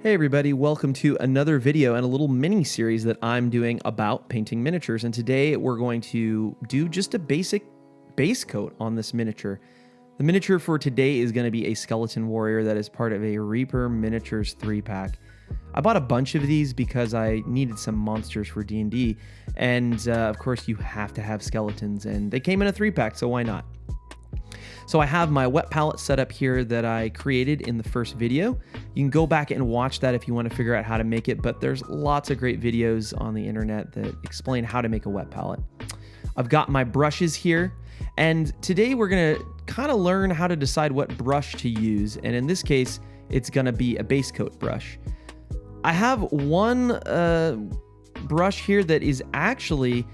Hey everybody, welcome to another video and a little mini series that I'm doing about painting miniatures. And today we're going to do just a basic base coat on this miniature. The miniature for today is going to be a skeleton warrior that is part of a Reaper Miniatures 3-pack. I bought a bunch of these because I needed some monsters for D&D, and of course you have to have skeletons, and they came in a 3-pack, so why not? So I have my wet palette set up here that I created in the first video. You can go back and watch that if you want to figure out how to make it, but there's lots of great videos on the internet that explain how to make a wet palette. I've got my brushes here, and today we're going to kind of learn how to decide what brush to use, and in this case, it's going to be a base coat brush. I have one brush here that is actually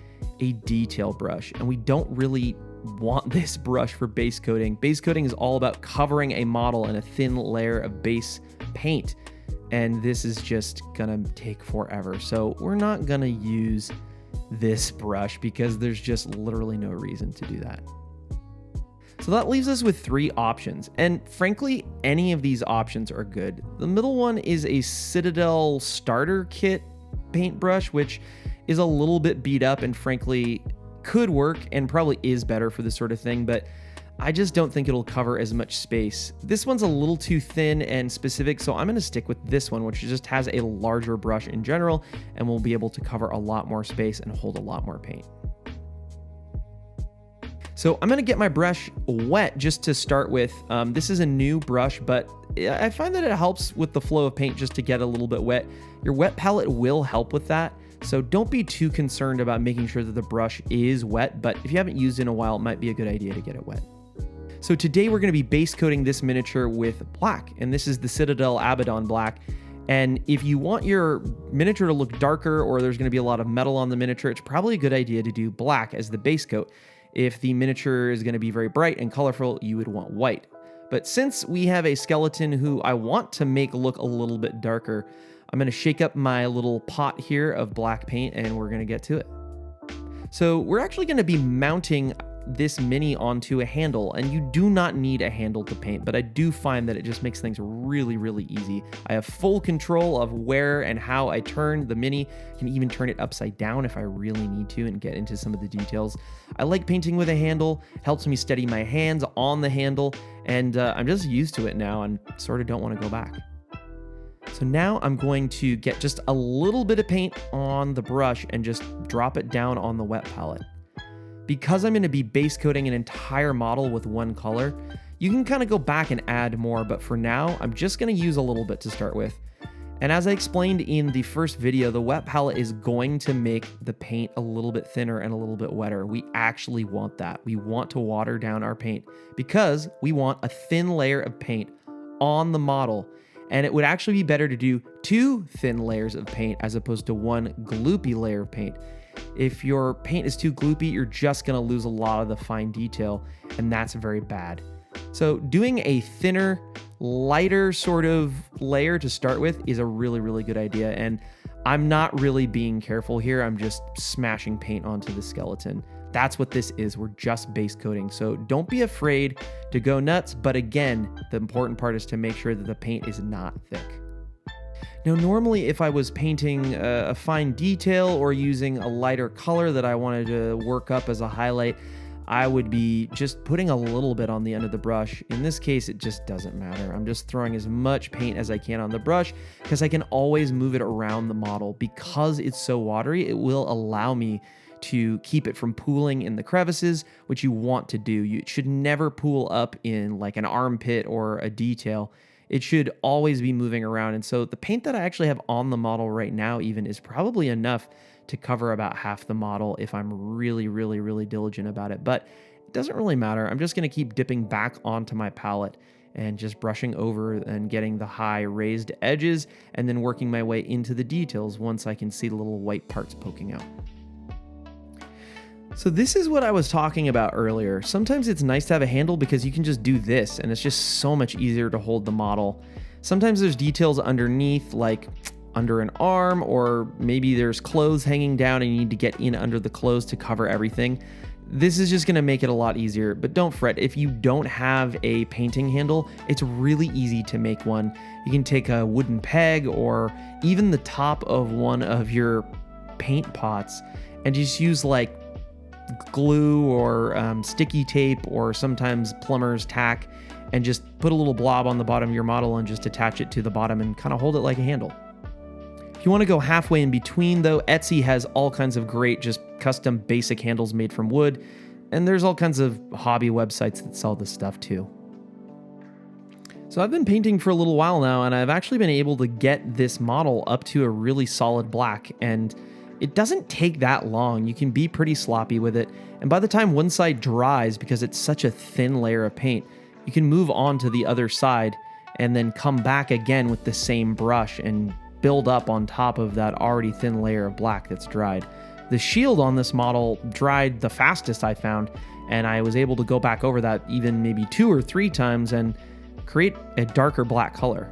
a detail brush, and we don't really want this brush for base coating. Base coating is all about covering a model in a thin layer of base paint, and this is just gonna take forever. So we're not gonna use this brush because there's just literally no reason to do that. So that leaves us with 3 options, and frankly, any of these options are good. The middle one is a Citadel starter kit paintbrush, which is a little bit beat up and frankly could work and probably is better for this sort of thing, but I just don't think it'll cover as much space. This one's a little too thin and specific, so I'm going to stick with this one, which just has a larger brush in general and will be able to cover a lot more space and hold a lot more paint. So I'm going to get my brush wet just to start with. This is a new brush, but I find that it helps with the flow of paint just to get a little bit wet. Your wet palette will help with that. So don't be too concerned about making sure that the brush is wet, but if you haven't used it in a while, it might be a good idea to get it wet. So today we're going to be base coating this miniature with black, and this is the Citadel Abaddon black. And if you want your miniature to look darker or there's going to be a lot of metal on the miniature, it's probably a good idea to do black as the base coat. If the miniature is going to be very bright and colorful, you would want white. But since we have a skeleton who I want to make look a little bit darker, I'm going to shake up my little pot here of black paint and we're going to get to it. So we're actually going to be mounting this mini onto a handle, and you do not need a handle to paint, but I do find that it just makes things really, really easy. I have full control of where and how I turn the mini. I can even turn it upside down if I really need to and get into some of the details. I like painting with a handle, helps me steady my hands on the handle, and I'm just used to it now and sort of don't want to go back. So now I'm going to get just a little bit of paint on the brush and just drop it down on the wet palette. Because I'm going to be base coating an entire model with one color, you can kind of go back and add more, but for now, I'm just going to use a little bit to start with. And as I explained in the first video, the wet palette is going to make the paint a little bit thinner and a little bit wetter. We actually want that. We want to water down our paint because we want a thin layer of paint on the model. And it would actually be better to do 2 thin layers of paint as opposed to 1 gloopy layer of paint. If your paint is too gloopy, you're just going to lose a lot of the fine detail, and that's very bad. So doing a thinner, lighter sort of layer to start with is a really, really good idea. And I'm not really being careful here. I'm just smashing paint onto the skeleton. That's what this is. We're just base coating. So don't be afraid to go nuts. But again, the important part is to make sure that the paint is not thick. Now, normally if I was painting a fine detail or using a lighter color that I wanted to work up as a highlight, I would be just putting a little bit on the end of the brush. In this case, it just doesn't matter. I'm just throwing as much paint as I can on the brush because I can always move it around the model. Because it's so watery, it will allow me to keep it from pooling in the crevices, which you want to do. You should never pool up in like an armpit or a detail. It should always be moving around. And so the paint that I actually have on the model right now even is probably enough to cover about half the model if I'm really, really, really diligent about it. But it doesn't really matter. I'm just going to keep dipping back onto my palette and just brushing over and getting the high raised edges and then working my way into the details once I can see the little white parts poking out. So this is what I was talking about earlier. Sometimes it's nice to have a handle because you can just do this and it's just so much easier to hold the model. Sometimes there's details underneath, like under an arm, or maybe there's clothes hanging down and you need to get in under the clothes to cover everything. This is just going to make it a lot easier, but don't fret. If you don't have a painting handle, it's really easy to make one. You can take a wooden peg or even the top of one of your paint pots and just use like glue or sticky tape or sometimes plumber's tack and just put a little blob on the bottom of your model and just attach it to the bottom and kind of hold it like a handle. If you want to go halfway in between though, Etsy has all kinds of great just custom basic handles made from wood, and there's all kinds of hobby websites that sell this stuff too. So I've been painting for a little while now, and I've actually been able to get this model up to a really solid black, and it doesn't take that long. You can be pretty sloppy with it, and by the time one side dries, because it's such a thin layer of paint, you can move on to the other side and then come back again with the same brush and build up on top of that already thin layer of black that's dried. The shield on this model dried the fastest I found, and I was able to go back over that even maybe 2 or 3 times and create a darker black color.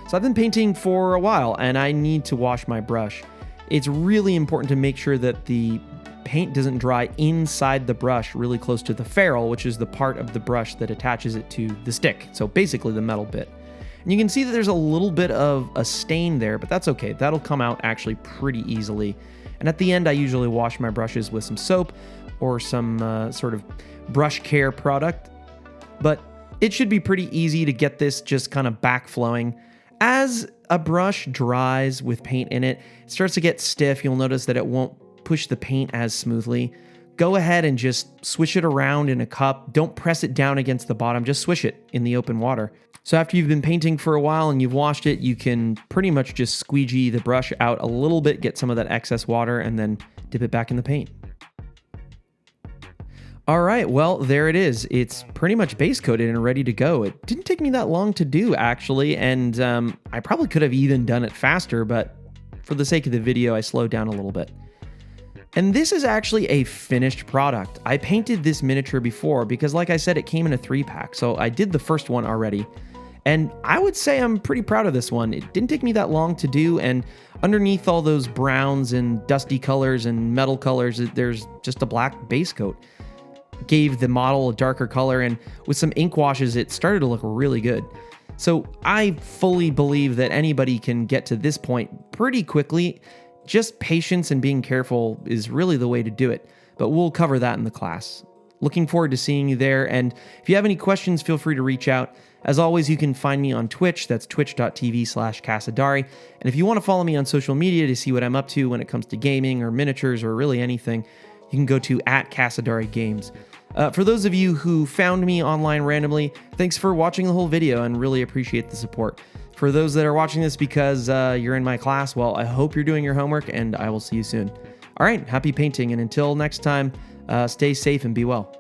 So I've been painting for a while and I need to wash my brush. It's really important to make sure that the paint doesn't dry inside the brush really close to the ferrule, which is the part of the brush that attaches it to the stick. So basically the metal bit. And you can see that there's a little bit of a stain there, but that's okay. That'll come out actually pretty easily. And at the end, I usually wash my brushes with some soap or some sort of brush care product. But it should be pretty easy to get this just kind of back flowing. As a brush dries with paint in it, it starts to get stiff. You'll notice that it won't push the paint as smoothly. Go ahead and just swish it around in a cup. Don't press it down against the bottom, just swish it in the open water. So after you've been painting for a while and you've washed it, you can pretty much just squeegee the brush out a little bit, get some of that excess water, and then dip it back in the paint. All right, well, there it is. It's pretty much base coated and ready to go. It didn't take me that long to do, actually, and I probably could have even done it faster, but for the sake of the video, I slowed down a little bit. And this is actually a finished product. I painted this miniature before because, like I said, it came in a 3-pack, so I did the first one already. And I would say I'm pretty proud of this one. It didn't take me that long to do, and underneath all those browns and dusty colors and metal colors, there's just a black base coat. Gave the model a darker color, and with some ink washes, it started to look really good. So I fully believe that anybody can get to this point pretty quickly. Just patience and being careful is really the way to do it, but we'll cover that in the class. Looking forward to seeing you there, and if you have any questions, feel free to reach out. As always, you can find me on Twitch. That's twitch.tv/Casadari. And if you want to follow me on social media to see what I'm up to when it comes to gaming or miniatures or really anything, you can go to @Casadari Games. For those of you who found me online randomly, thanks for watching the whole video and really appreciate the support. For those that are watching this because you're in my class, well, I hope you're doing your homework, and I will see you soon. All right, happy painting, and until next time, stay safe and be well.